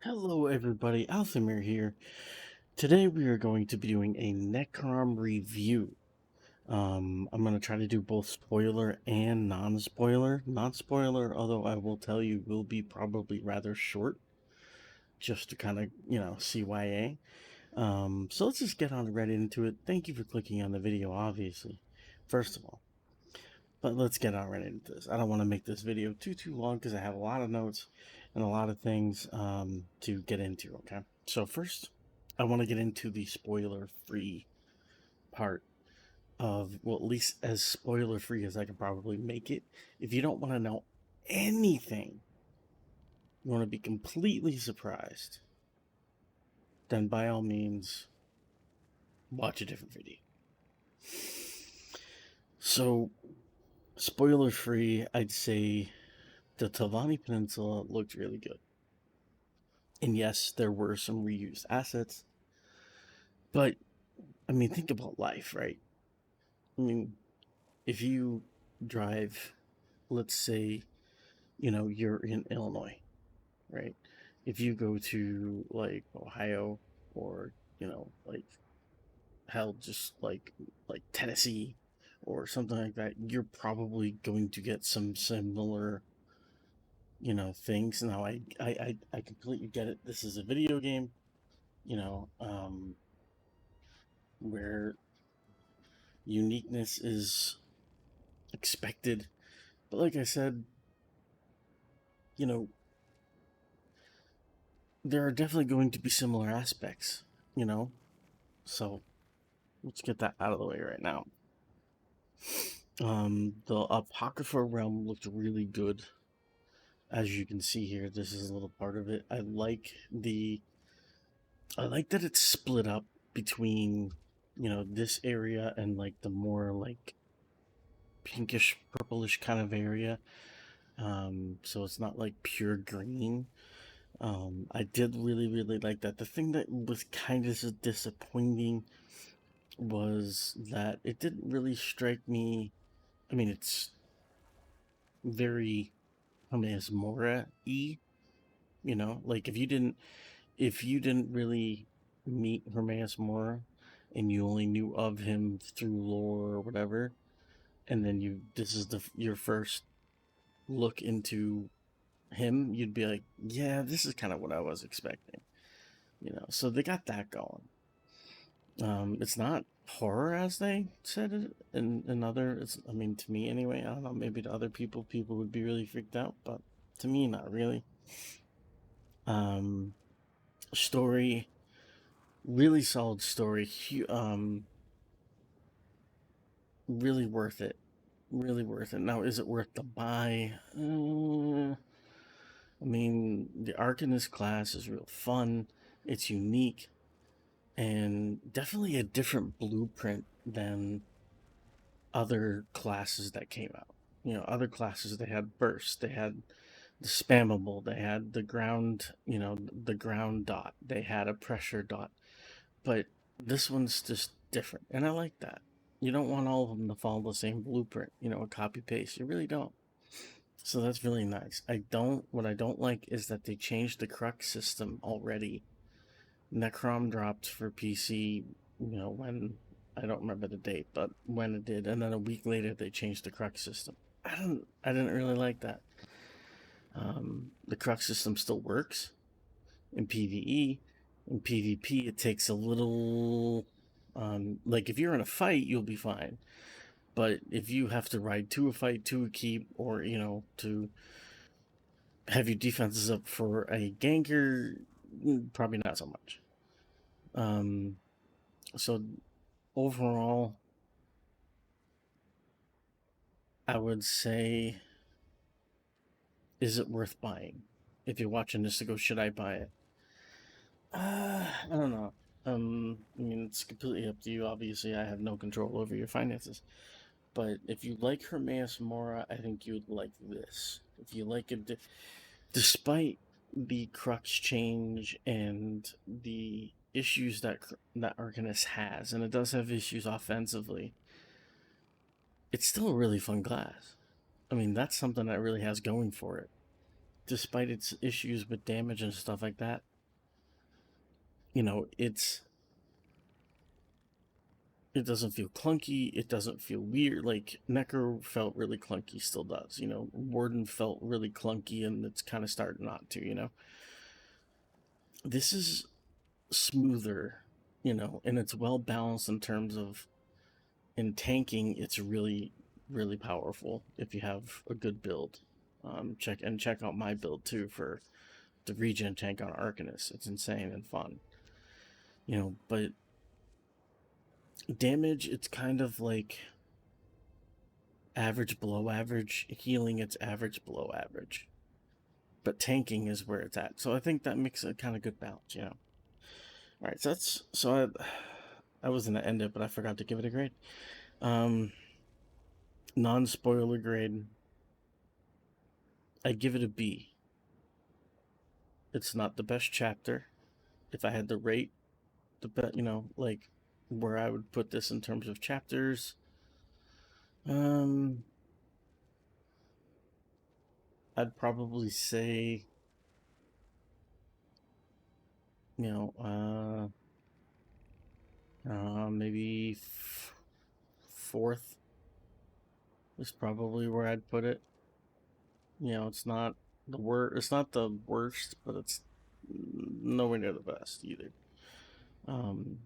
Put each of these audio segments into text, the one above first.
Hello everybody, Alphamir here. Today we are going to be doing a Necrom review. I'm going to try to do both spoiler and non-spoiler. Non-spoiler, although I will tell you, will be probably rather short, just to kind of, CYA. So let's just get on right into it. Thank you for clicking on the video, obviously, first of all. But let's get on right into this. I don't want to make this video too long because I have a lot of notes and a lot of things to get into, okay? So first, I want to get into the spoiler-free part of, well, at least as spoiler-free as I can probably make it. If you don't want to know anything, you want to be completely surprised, then by all means, watch a different video. So, spoiler-free, I'd say the Telvanni Peninsula looked really good. And yes, there were some reused assets, but I mean, think about life, right? I mean, if you drive, let's say, you're in Illinois, right? If you go to like Ohio or, like hell, just like Tennessee or something like that, you're probably going to get some similar, things. Now, I completely get it. This is a video game, you know, um, where uniqueness is expected. But like I said, you know, there are definitely going to be similar aspects, you know? So let's get that out of the way right now. The Apocrypha realm looked really good. As you can see here, this is a little part of it. I like that it's split up between, this area and like the more like pinkish purplish kind of area. So it's not like pure green. I did really like that. The thing that was kind of disappointing was that it didn't really strike me. I mean, it's very Hermes Mora y, like if you didn't really meet Hermes Mora and you only knew of him through lore or whatever, and then this is your first look into him, you'd be like, yeah, this is kind of what I was expecting. So they got that going. It's not horror as they said it in other. It's, I mean, to me anyway. I don't know. Maybe to other people would be really freaked out, but to me, not really. Um, Story, really solid story. Really worth it. Really worth it. Now, is it worth the buy? I mean, the Arcanist class is real fun. It's unique and definitely a different blueprint than other classes that came out. Other classes, they had burst, they had the spammable, they had the ground, the ground dot, they had a pressure dot. But this one's just different, and I like that. You don't want all of them to follow the same blueprint, a copy paste. You really don't. So that's really nice. What I don't like is that they changed the crux system already. Necrom dropped for PC, when I don't remember the date, but when it did, and then a week later they changed the crux system. I didn't really like that. The crux system still works in PvE. In PvP, it takes a little. Like if you're in a fight, you'll be fine. But if you have to ride to a fight, to a keep, or to have your defenses up for a ganker, probably not so much. Um, so overall, I would say, is it worth buying? If you're watching this to go, should I buy it? I don't know. I mean, it's completely up to you. Obviously, I have no control over your finances. But if you like Hermaeus Mora, I think you'd like this. If you like it, despite the crux change and the issues that Arcanist has, and it does have issues offensively, it's still a really fun class. I mean, that's something that really has going for it. Despite its issues with damage and stuff like that, you know, it doesn't feel clunky. It doesn't feel weird. Like Necro felt really clunky, still does. You know, Warden felt really clunky, and it's kind of starting not to. You know, this is smoother. You know, and it's well balanced in terms of in tanking. It's really powerful if you have a good build. Check out my build too for the regen tank on Arcanist. It's insane and fun. You know, but damage, it's kind of like average below average. Healing, it's average below average. But tanking is where it's at. So I think that makes a kind of good balance, you know. All right, I was gonna end it, but I forgot to give it a grade. Um, Non-spoiler grade, I give it a B. It's not the best chapter. If I had to rate the best, you know, like where I would put this in terms of chapters, um, I'd probably say, you know, maybe fourth is probably where I'd put it. You know, it's not the worst. It's not the worst, but it's nowhere near the best either. Um,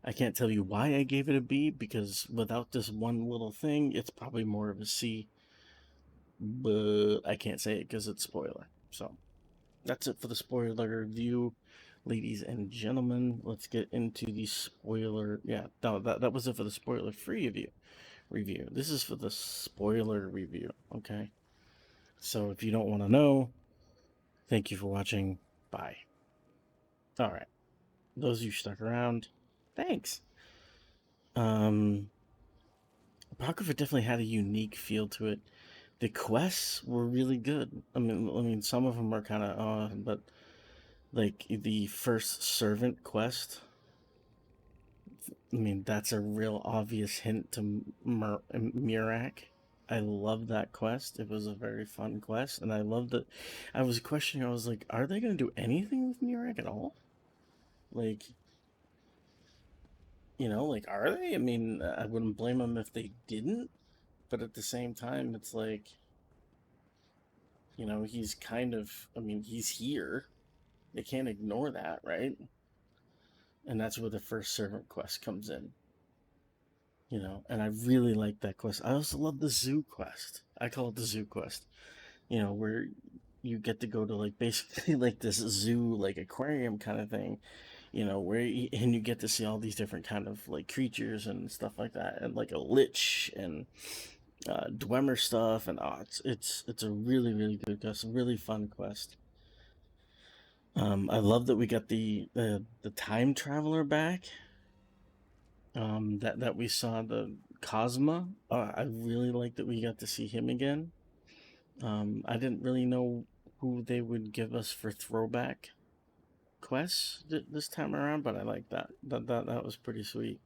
I can't tell you why I gave it a B because without this one little thing, it's probably more of a C. But I can't say it because it's spoiler. So that's it for the spoiler review, ladies and gentlemen. Let's get into the spoiler. Yeah, no, that was it for the spoiler-free review. This is for the spoiler review. Okay. So if you don't want to know, thank you for watching. Bye. All right. Those of you stuck around, thanks. Apocrypha definitely had a unique feel to it. The quests were really good. I mean, some of them are kind of, but like the first servant quest. I mean, that's a real obvious hint to Murak. I love that quest. It was a very fun quest, and I loved it. I was questioning. I was like, are they going to do anything with Murak at all? Like, you know, like, are they? I mean, I wouldn't blame them if they didn't, but at the same time, it's like, you know, he's kind of, I mean, he's here. They can't ignore that, right? And that's where the first servant quest comes in, you know, and I really like that quest. I also love the zoo quest. I call it the zoo quest, you know, where you get to go to like basically like this zoo, like aquarium kind of thing, you know, and you get to see all these different kind of like creatures and stuff like that, and like a lich and Dwemer stuff, and it's a really good quest, a really fun quest. I love that we got the time traveler back. That we saw the Cosma. I really like that we got to see him again. I didn't really know who they would give us for throwback quests this time around, but I like that. That was pretty sweet.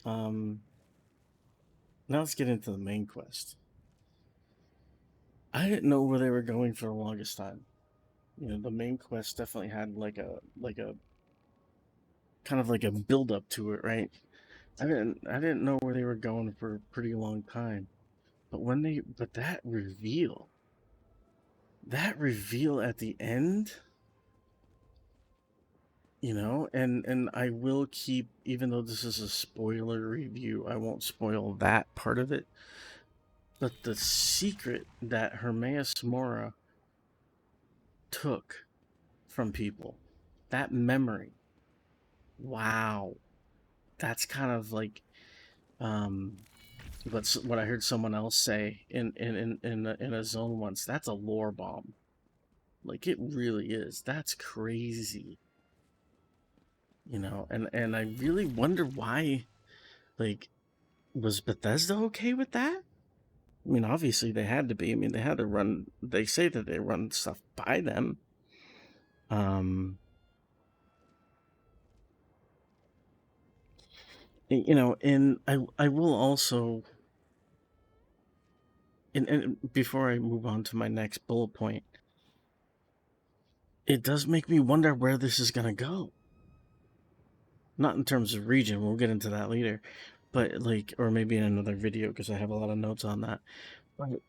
Um, Now let's get into the main quest. I didn't know where they were going for the longest time. You know, the main quest definitely had like a kind of like a build up to it, right? I didn't know where they were going for a pretty long time. But that reveal at the end, you know, and I will keep, even though this is a spoiler review, I won't spoil that part of it. But the secret that Hermaeus Mora took from people, that memory, wow, that's kind of like um what I heard someone else say in a zone once. That's a lore bomb. Like it really is. That's crazy. You know, and I really wonder why. Like, was Bethesda okay with that? I mean, obviously they had to be. I mean, they had to run. They say that they run stuff by them. Um, you know, and I will also, and before I move on to my next bullet point, it does make me wonder where this is gonna go. Not in terms of region, we'll get into that later, but like, or maybe in another video because I have a lot of notes on that. But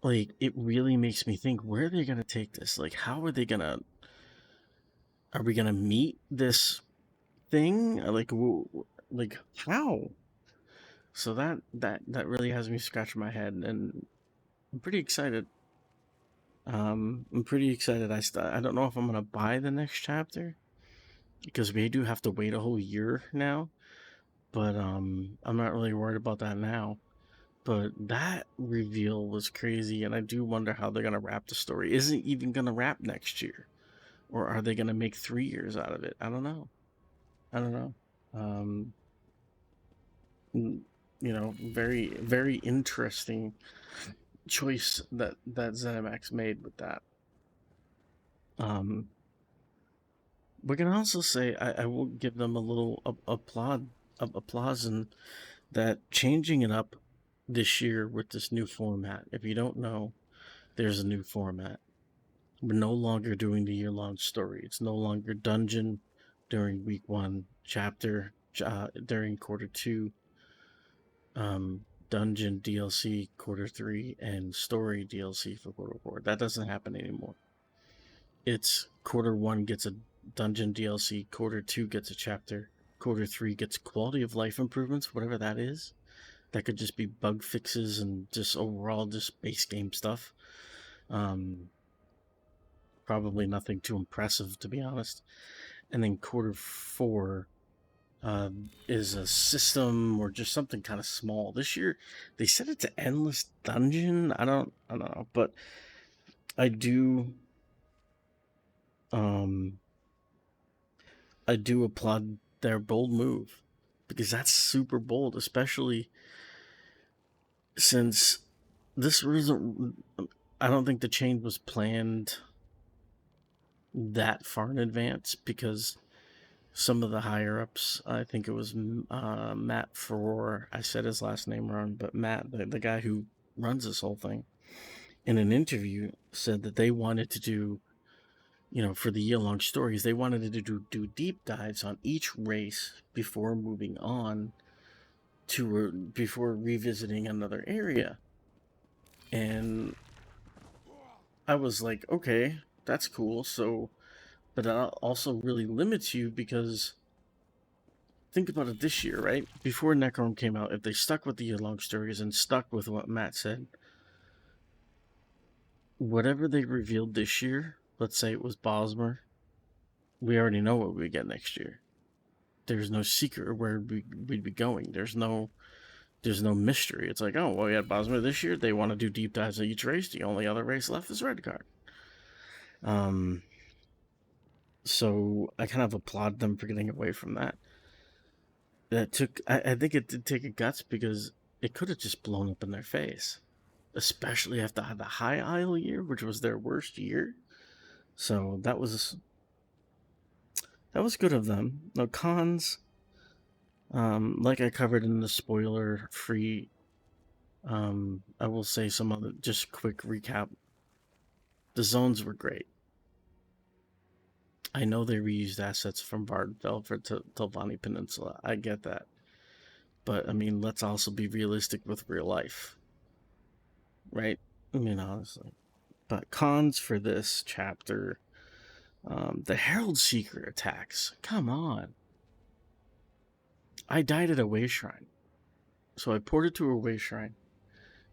like, it really makes me think, where are they gonna take this? Like, how are they gonna? Are we gonna meet this thing? Like how? So that really has me scratching my head, and I'm pretty excited. I'm pretty excited. I don't know if I'm gonna buy the next chapter because we do have to wait a whole year now. But I'm not really worried about that now. But that reveal was crazy, and I do wonder how they're gonna wrap the story. Is it even gonna wrap next year, or are they gonna make 3 years out of it? I don't know. I don't know. Um, very very interesting choice that ZeniMax made with that. Um, we can also say I will give them a little applause in that changing it up this year with this new format. If you don't know, there's a new format. We're no longer doing the year-long story. It's no longer dungeon during week one, chapter during quarter two, dungeon DLC quarter three, and story DLC for quarter four. That doesn't happen anymore. It's quarter one gets a dungeon DLC, quarter two gets a chapter, quarter three gets quality of life improvements, whatever that is. That could just be bug fixes and just overall just base game stuff. Um, Probably nothing too impressive, to be honest. And then quarter four is a system or just something kind of small. This year, they said it's an endless dungeon. I don't know, but I do, um, I do applaud their bold move because that's super bold, especially since this wasn't. I don't think the change was planned that far in advance because some of the higher ups, I think it was Matt Farrar, I said his last name wrong, but Matt, the guy who runs this whole thing, in an interview said that they wanted to do, for the year long stories, they wanted to do deep dives on each race before moving on before revisiting another area. And I was like, okay, that's cool. So, but that also really limits you because think about it this year, right? Before Necrom came out, if they stuck with the year-long stories and stuck with what Matt said, whatever they revealed this year, let's say it was Bosmer, we already know what we get next year. There's no secret where we'd be going. There's no mystery. It's like, oh, well, we had Bosmer this year. They want to do deep dives at each race. The only other race left is Redguard. Um, so I kind of applaud them for getting away from that. I think it did take a guts because it could have just blown up in their face, especially after the High Isle year, which was their worst year. So that was good of them. Now cons, like I covered in the spoiler-free, I will say some other just quick recap. The zones were great. I know they reused assets from Bardveld for Telvanni Peninsula. I get that. But, I mean, let's also be realistic with real life, right? I mean, honestly. But cons for this chapter, the Herald Seeker attacks. Come on. I died at a way shrine. So I ported to a way shrine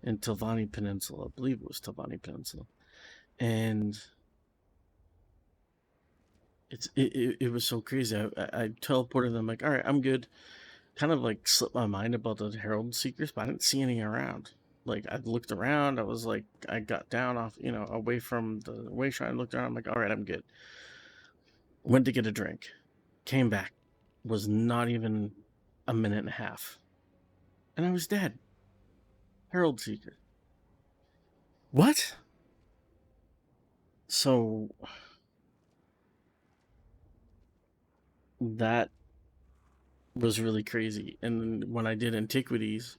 in Telvanni Peninsula. I believe it was Telvanni Peninsula. And it was so crazy. I teleported them like, all right, I'm good. Kind of like slipped my mind about the Herald Seekers, but I didn't see any around. Like I looked around, I was like, I got down off, away from the way shrine. Looked around, I'm like, all right, I'm good. Went to get a drink, came back, was not even a minute and a half, and I was dead. Herald Seeker. What? So that was really crazy. And when I did Antiquities,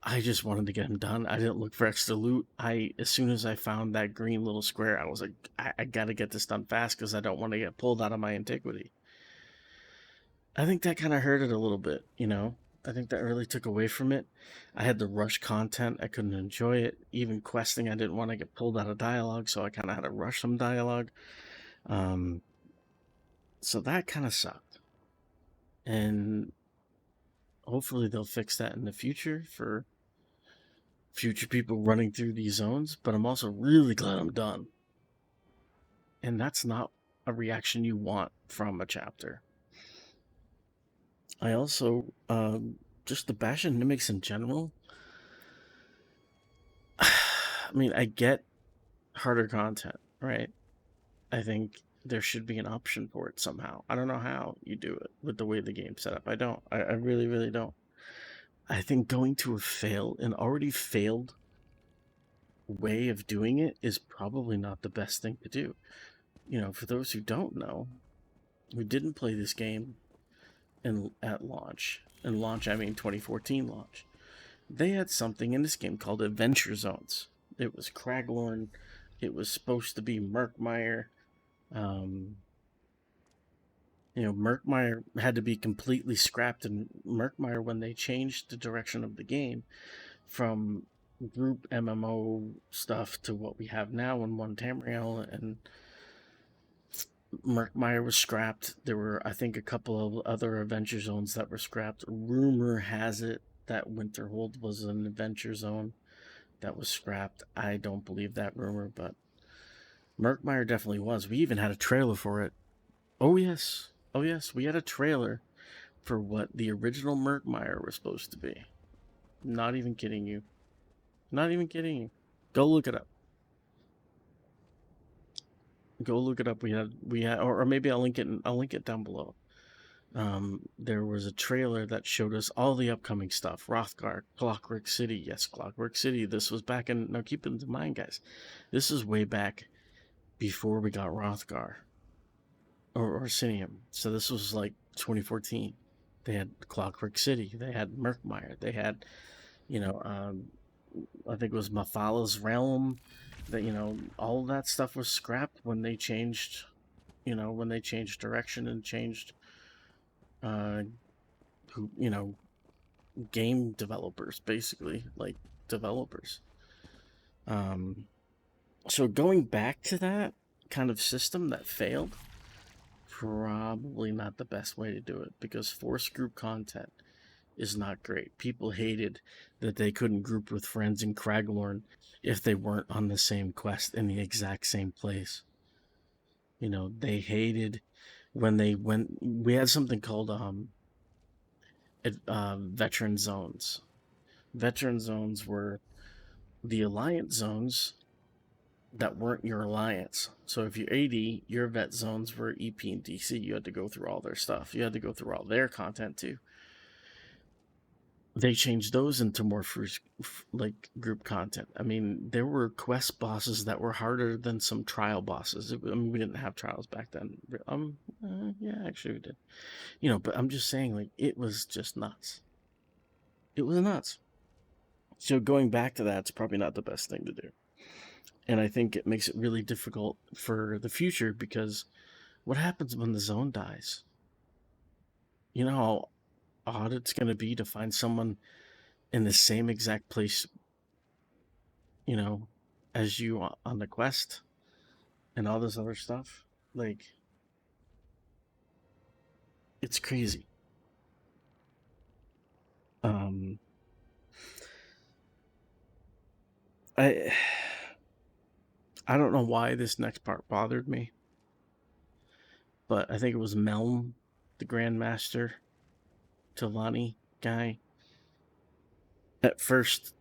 I just wanted to get him done. I didn't look for extra loot. As soon as I found that green little square, I was like, I gotta get this done fast because I don't want to get pulled out of my antiquity. I think that kind of hurt it a little bit, you know? I think that really took away from it. I had to rush content. I couldn't enjoy it. Even questing, I didn't want to get pulled out of dialogue, so I kind of had to rush some dialogue. Um, so that kind of sucked. And hopefully they'll fix that in the future for future people running through these zones. But I'm also really glad I'm done. And that's not a reaction you want from a chapter. I also, just the Bash and Mimics in general. I mean, I get harder content, right? I think there should be an option for it somehow. I don't know how you do it with the way the game's set up. I don't. I really, really don't. I think going to an already failed way of doing it is probably not the best thing to do. You know, for those who don't know, who didn't play this game at launch, and launch I mean 2014 launch, they had something in this game called Adventure Zones. It was Craglorn. It was supposed to be Murkmire. Um, Murkmire had to be completely scrapped in Murkmire when they changed the direction of the game from group MMO stuff to what we have now in One Tamriel, and Murkmire was scrapped. There were, I think, a couple of other adventure zones that were scrapped. Rumor has it that Winterhold was an adventure zone that was scrapped. I don't believe that rumor, but Murkmire definitely was. We even had a trailer for it. Oh yes. Oh yes, we had a trailer for what the original Murkmire was supposed to be. Not even kidding you. Not even kidding you. Go look it up. Go look it up. We had, or maybe I'll link it. I'll link it down below. There was a trailer that showed us all the upcoming stuff. Rothgar, Clockwork City. Yes, Clockwork City. This was back in. Now keep in mind, guys. This is way back before we got Rothgar or Orsinium. So this was like 2014. They had Clockwork City. They had Murkmire. They had, you know, I think it was Mafala's Realm. That, all of that stuff was scrapped when they changed. When they changed direction and changed, uh, who game developers, basically, like developers. Um, so going back to that kind of system that failed, probably not the best way to do it because force group content is not great. People hated that they couldn't group with friends in Craglorn if they weren't on the same quest in the exact same place. They hated when we had something called veteran zones. Veteran zones were the alliance zones that weren't your alliance. So if you're 80, your vet zones were EP and DC. You had to go through all their stuff. You had to go through all their content too. They changed those into more like group content. I mean, there were quest bosses that were harder than some trial bosses. I mean, we didn't have trials back then. Yeah, actually we did. But I'm just saying, like, it was just nuts. It was nuts. So going back to that's probably not the best thing to do. And I think it makes it really difficult for the future because what happens when the zone dies? You know how odd it's going to be to find someone in the same exact place, as you on the quest and all this other stuff. Like, it's crazy. I I don't know why this next part bothered me, but I think it was Melm, the Grandmaster Tilani guy. At first,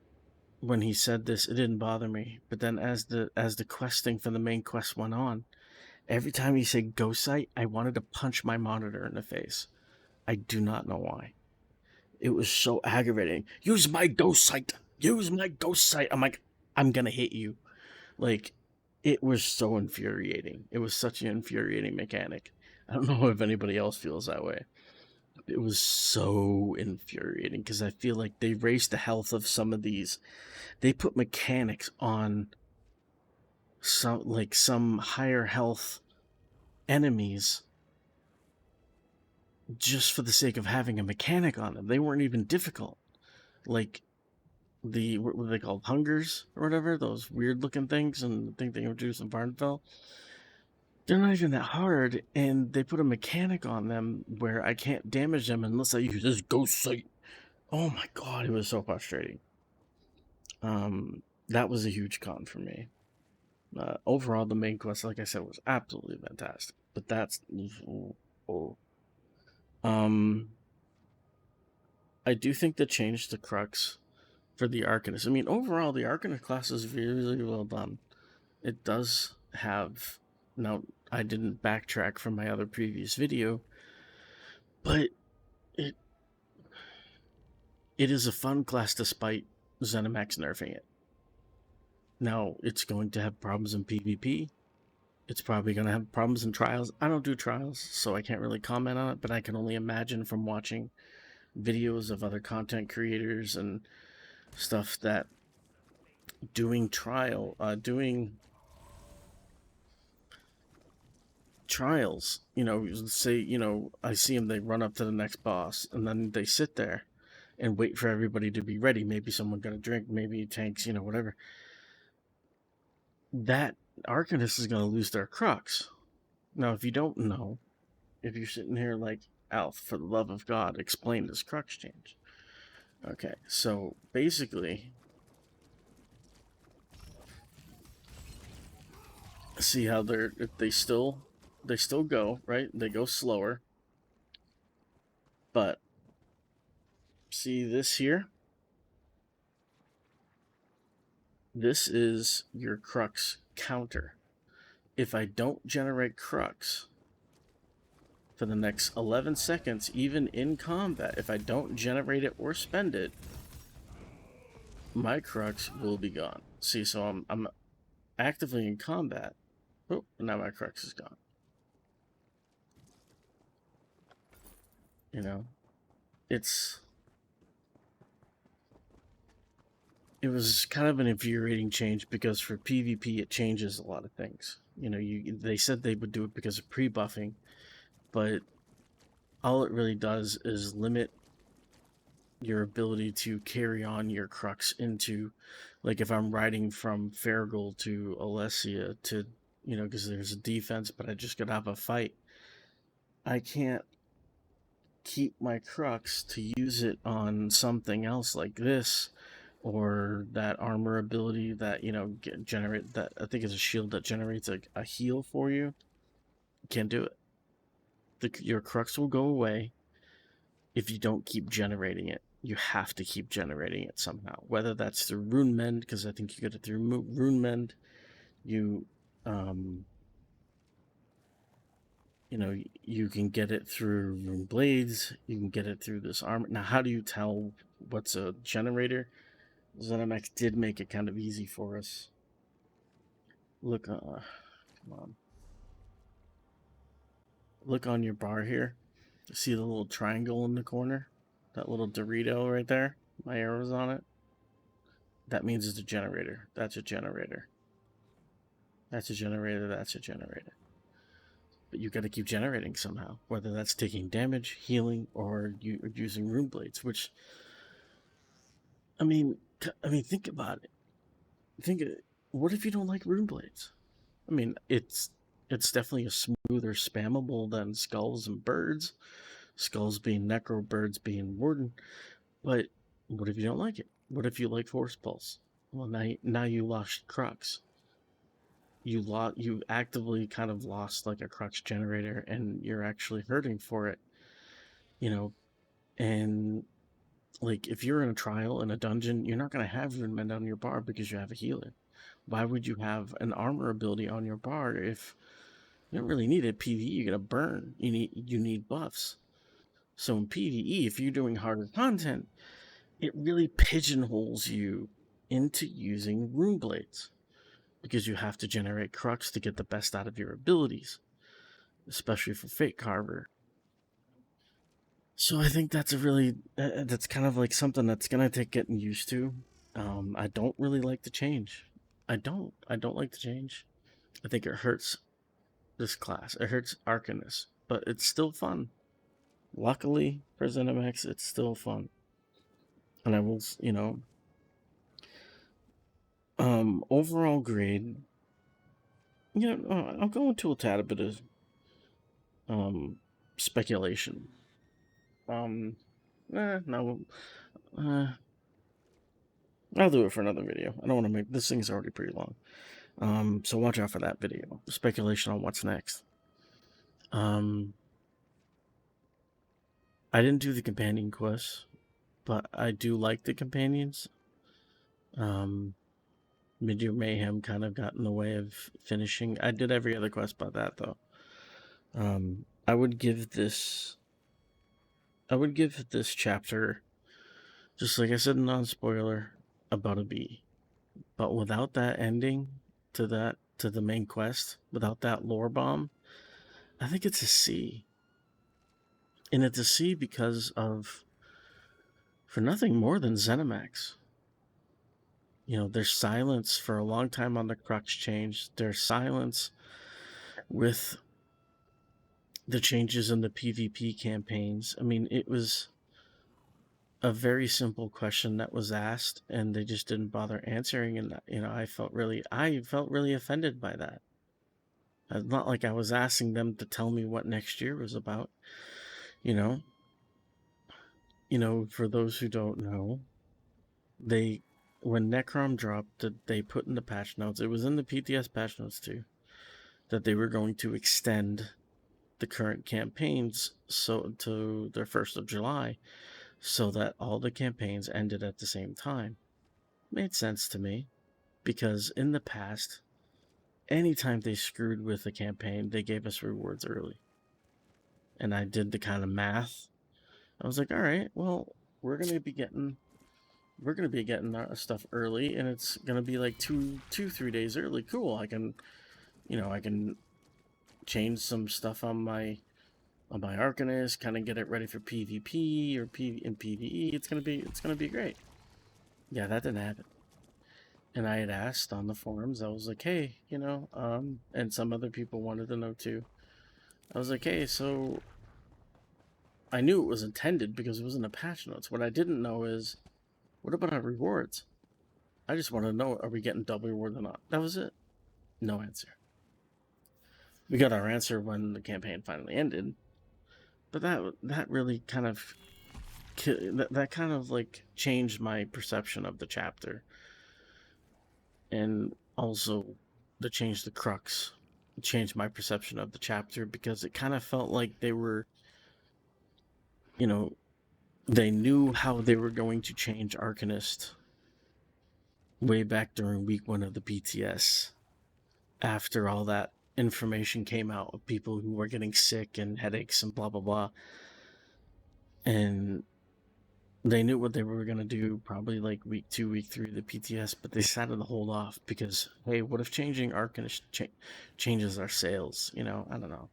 when he said this, it didn't bother me. But then, as the questing for the main quest went on, every time he said ghost site, I wanted to punch my monitor in the face. I do not know why. It was so aggravating. Use my ghost site. Use my ghost site. I'm like, I'm gonna hit you. Like, it was so infuriating. It was such an infuriating mechanic. I don't know if anybody else feels that way. It was so infuriating because I feel like they raised the health of some of these. They put mechanics on some higher health enemies just for the sake of having a mechanic on them. They weren't even difficult. Like what were they called? Hungers or whatever? Those weird looking things, and I think they introduced in Varnfell. They're not even that hard, and they put a mechanic on them where I can't damage them unless I use this ghost sight. Oh my god, it was so frustrating. That was a huge con for me. Overall, the main quest, like I said, was absolutely fantastic. But that's oh. Um, I do think they changed the crux for the Arcanist. I mean, overall, the Arcanist class is really well done. It does have. Now, I didn't backtrack from my other previous video, but it it is a fun class despite ZeniMax nerfing it. Now, it's going to have problems in PvP. It's probably going to have problems in trials. I don't do trials, so I can't really comment on it, but I can only imagine from watching videos of other content creators and stuff that doing trials, say, I see them, they run up to the next boss, and then they sit there and wait for everybody to be ready. Maybe someone got a drink, maybe tanks, whatever. That Arcanist is going to lose their crux. Now, if you don't know, if you're sitting here like, Alf, for the love of God, explain this crux change. Okay, so basically, see how they still go, right? They go slower. But see this here? This is your crux counter. If I don't generate crux for the next 11 seconds, even in combat, if I don't generate it or spend it, my crux will be gone. See, so I'm actively in combat. Oh, now my crux is gone. It was kind of an infuriating change because for PvP it changes a lot of things. They said they would do it because of pre-buffing, but all it really does is limit your ability to carry on your crux into, like, if I'm riding from Fergal to Alessia to, because there's a defense, but I just got out of a fight, I can't keep my crux to use it on something else like this, or that armor ability that, generate that, I think it's a shield that generates a heal for you. Can't do it. Your crux will go away if you don't keep generating it. You have to keep generating it somehow, whether that's through rune mend, because I think you get it through rune mend. You you can get it through rune blades. You can get it through this armor. Now, how do you tell what's a generator? ZeniMax did make it kind of easy for us. Look, come on. Look on your bar here. See the little triangle in the corner? That little Dorito right there? My arrow's on it. That means it's a generator. That's a generator. That's a generator. That's a generator. But you got to keep generating somehow, whether that's taking damage, healing, or using rune blades. Which, I mean, think about it. What if you don't like rune blades? I mean, it's definitely a smoother spammable than skulls and birds. Skulls being necro, birds being warden. But what if you don't like it? What if you like force pulse? Well, now you lost crux. You actively kind of lost like a crux generator, and you're actually hurting for it. And like, if you're in a trial in a dungeon, you're not going to have rune mend on your bar because you have a healer. Why would you have an armor ability on your bar if you don't really need it? PvE, you're gonna burn. You need buffs. So in PvE, if you're doing harder content, it really pigeonholes you into using rune blades, because you have to generate crux to get the best out of your abilities, especially for Fate Carver. So I think that's a really that's kind of like something that's gonna take getting used to. I don't really like the change. I don't like the change. I think it hurts this class. It hurts Arcanist, but it's still fun. Luckily for ZeniMax, it's still fun. And I will, overall grade. I'll go into a tad bit of um speculation. Um, no, uh, I'll do it for another video. I don't want to make this thing's already pretty long. So watch out for that video. Speculation on what's next. Um, I didn't do the companion quest, but I do like the companions. Um, Midyear Mayhem kind of got in the way of finishing. I did every other quest but that though. I would give this. I would give this chapter, just like I said, non-spoiler, about a B. But without that ending to the main quest, without that lore bomb, I think it's a C. And it's a C because of for nothing more than ZeniMax. Their silence for a long time on the Crux change, their silence with the changes in the PvP campaigns. I mean, it was a very simple question that was asked and they just didn't bother answering, and I felt really offended by that. It's not like I was asking them to tell me what next year was about. You know, for those who don't know, they when Necrom dropped, they put in the patch notes. It was in the PTS patch notes too, that they were going to extend the current campaigns so to their 1st of July, so that all the campaigns ended at the same time. Made sense to me because in the past, anytime they screwed with a campaign, they gave us rewards early. And I did the kind of math. I was like, all right, well, we're gonna be getting our stuff early, and it's gonna be like 3 days early. Cool. I can change some stuff on my Arcanist, kind of get it ready for PvP or PvE. It's gonna be great. Yeah, that didn't happen. And I had asked on the forums. I was like, hey, and some other people wanted to know too. I was like, hey, so I knew it was intended because it was in the patch notes. What I didn't know is, what about our rewards? I just want to know, are we getting double reward or not? That was it. No answer. We got our answer when the campaign finally ended, but that really kind of that kind of like changed my perception of the chapter, and also the change the crux changed my perception of the chapter because it kind of felt like they were, you know, they knew how they were going to change Arcanist way back during week 1 of the BTS after all that information came out of people who were getting sick and headaches and blah blah blah, and they knew what they were going to do probably like week 2 week 3 of the PTS, but they decided to hold off because, hey, what if changing Arcanist changes our sales? I don't know.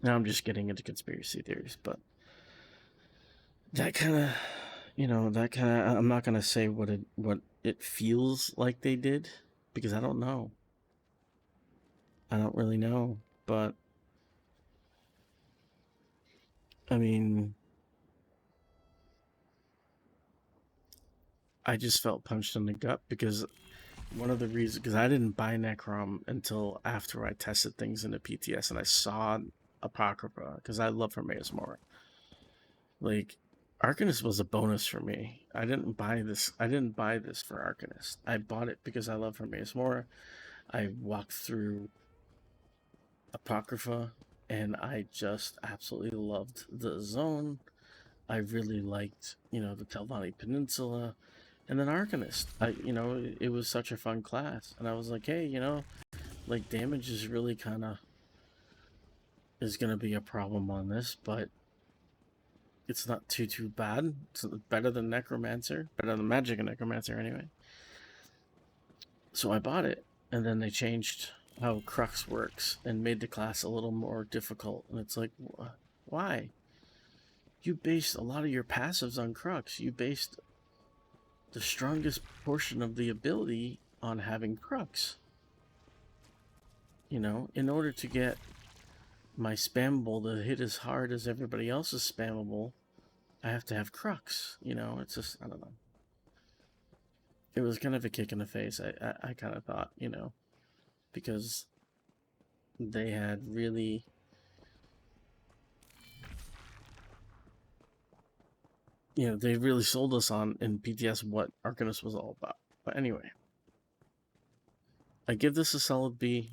Now I'm just getting into conspiracy theories, but that kind of, I'm not going to say what it feels like they did because I don't know. I don't really know, but I mean, I just felt punched in the gut because one of the reasons, because I didn't buy Necrom until after I tested things in the PTS and I saw Apocrypha because I love Hermaeus Mora. Like, Arcanist was a bonus for me. I didn't buy this. I didn't buy this for Arcanist. I bought it because I love Hermaeus Mora. I walked through Apocrypha and I just absolutely loved the zone. I really liked, the Telvanni Peninsula. And then Arcanist. It was such a fun class. And I was like, hey, like damage is really kind of is going to be a problem on this, but it's not too bad. It's better than Necromancer, better than Magic and Necromancer anyway. So I bought it, and then they changed how Crux works and made the class a little more difficult. And it's like, why? you based a lot of your passives on Crux. You based the strongest portion of the ability on having Crux. You know, in order to get my spammable to hit as hard as everybody else's spammable, I have to have Crux. You know, it's just, I don't know. It was kind of a kick in the face, I kind of thought, you know, because they had really, you know, they really sold us on in PTS what Arcanist was all about. But anyway, I give this a solid B.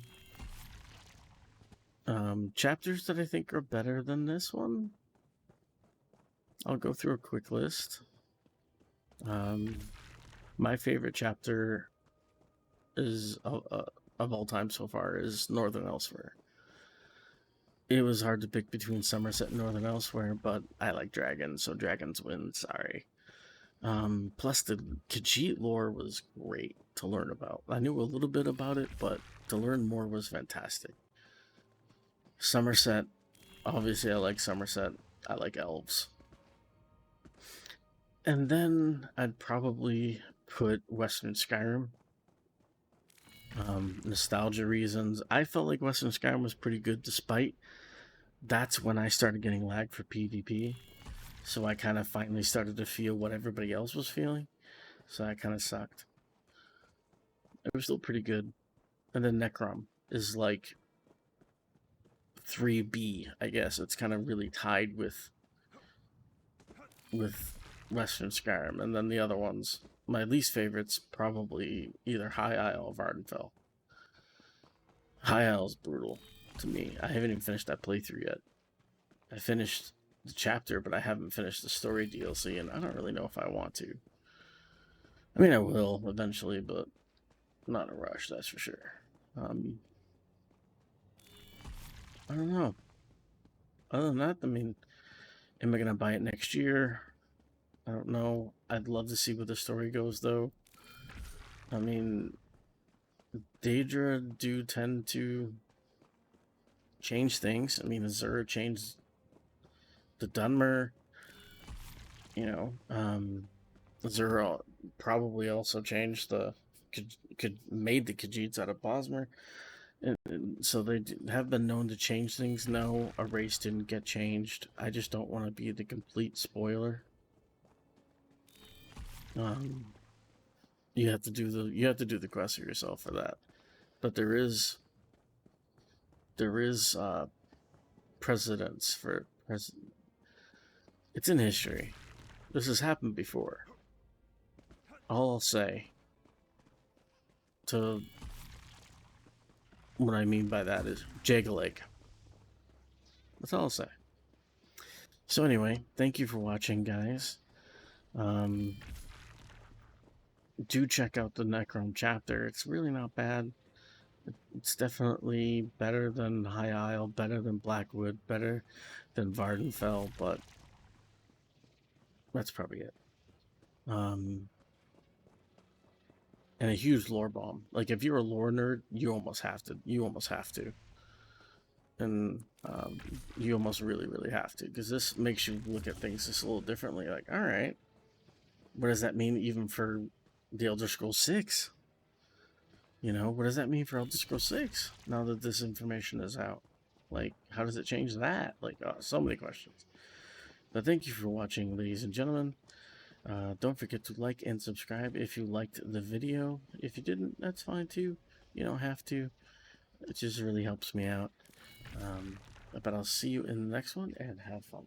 Chapters that I think are better than this one, I'll go through a quick list. My favorite chapter is of all time so far is Northern Elsewhere. It was hard to pick between Somerset and Northern Elsewhere, but I like Dragons, so Dragons win. Sorry. Plus, the Khajiit lore was great to learn about. I knew a little bit about it, but to learn more was fantastic. Somerset, obviously, I like Somerset. I like elves. And then I'd probably put Western Skyrim. Nostalgia reasons. I felt like Western Skyrim was pretty good, despite that's when I started getting lag for PvP. So I kind of finally started to feel what everybody else was feeling. So that kind of sucked. It was still pretty good. And then Necrom is like 3B, I guess. It's kind of really tied with Western Skyrim. And then the other ones, my least favorites, probably either High Isle or Vardenfell. High Isle is brutal to me. I haven't even finished that playthrough yet. I finished the chapter, but I haven't finished the story DLC, and I don't really know if I want to. I mean, I will eventually, but not in a rush, that's for sure. I don't know. Other than that, I mean, am I going to buy it next year? I don't know. I'd love to see where the story goes, though. I mean, Daedra do tend to change things. I mean, Azura changed the Dunmer, you know. Azura probably also changed could made the Khajiits out of Bosmer. And so they have been known to change things. No, a race didn't get changed. I just don't want to be the complete spoiler. You have to do the quest for yourself for that. But there is precedence for it's in history. This has happened before. All I'll say to what I mean by that is Jagaleg. That's all I'll say. So anyway, thank you for watching, guys. Do check out the Necrom chapter. It's really not bad. It's definitely better than High Isle, better than Blackwood, better than Vardenfell, but that's probably it. And a huge lore bomb. Like, if you're a lore nerd, you almost have to. And you almost really, really have to, because this makes you look at things just a little differently. Like, all right, what does that mean even for the Elder Scrolls 6? You know, what does that mean for Elder Scrolls 6 now that this information is out? Like, how does it change that? Like, so many questions. But thank you for watching, ladies and gentlemen. Don't forget to like and subscribe if you liked the video. If you didn't, that's fine too. You don't have to. It just really helps me out. But I'll see you in the next one, and have fun.